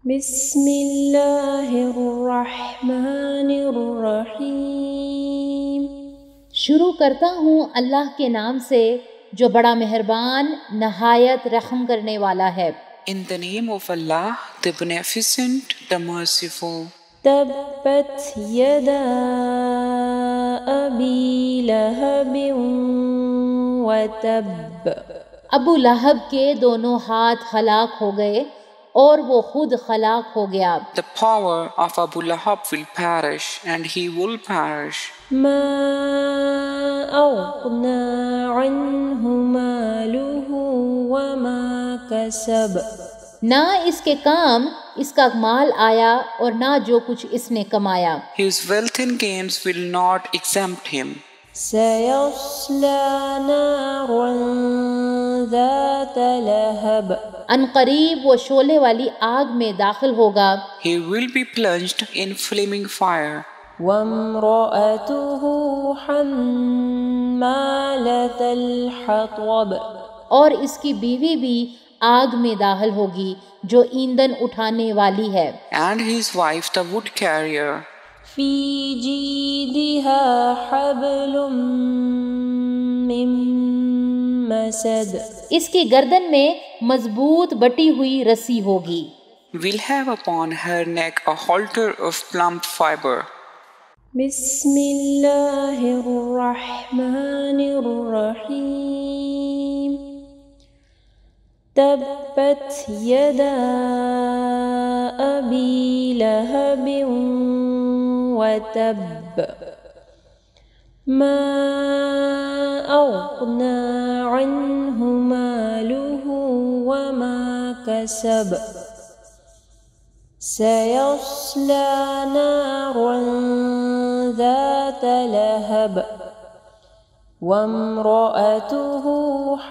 بسم اللہ الرحمن الرحیم۔ شروع کرتا ہوں اللہ کے نام سے جو بڑا مہربان نہایت رحم کرنے والا ہے۔ In the name of Allah, the Beneficent, the Merciful. تبت یدا ابی لہب وتب۔ ابو لہب کے دونوں ہاتھ ہلاک ہو گئے اور وہ خود ہلاک ہو گیا۔ The power of Abu Lahab will perish, and he will perish. ما اغنى عنہ مالہ وما کسب۔ نہ اس کے کام اس کا مال آیا اور نہ جو کچھ اس نے کمایا۔ His wealth and gains will not exempt him. سیصلی نارا ذات لہب۔ ان قریب وہ شعلے والی آگ میں داخل ہوگا۔ He will be plunged in flaming fire. وامرأته حمالة الحطب۔ اور اس کی بیوی بھی آگ میں داخل ہوگی جو ایندھن اٹھانے والی ہے۔ And his wife the wood carrier. فی جیدها حبل من مسد۔ اس کی گردن میں مضبوط بٹی ہوئی رسی ہوگی۔ Will have upon her neck a halter of plump fiber. بسم اللہ الرحمن الرحیم۔ تبت یدا ابی لہب وتب۔ ما اغنى عنہ مالہ وما کسب۔ سیصلی نارا ذات لہب۔ وامرأته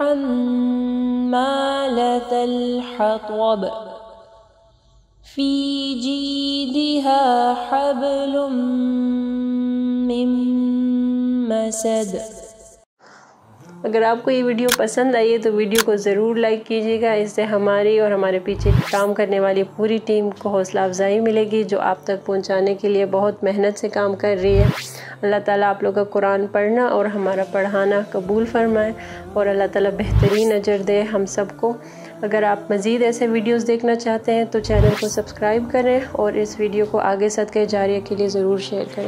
حمالة الحطب۔ فی جیدها حبل من مسد۔ اگر آپ کو یہ ویڈیو پسند آئی ہے تو ویڈیو کو ضرور لائک کیجیے گا، اس سے ہماری اور ہمارے پیچھے کام کرنے والی پوری ٹیم کو حوصلہ افزائی ملے گی جو آپ تک پہنچانے کے لیے بہت محنت سے کام کر رہی ہے۔ اللہ تعالیٰ آپ لوگوں کا قرآن پڑھنا اور ہمارا پڑھانا قبول فرمائے اور اللہ تعالیٰ بہترین اجر دے ہم سب کو۔ اگر آپ مزید ایسے ویڈیوز دیکھنا چاہتے ہیں تو چینل کو سبسکرائب کریں اور اس ویڈیو کو آگے صدقہ جاریہ کے لیے ضرور شیئر کریں۔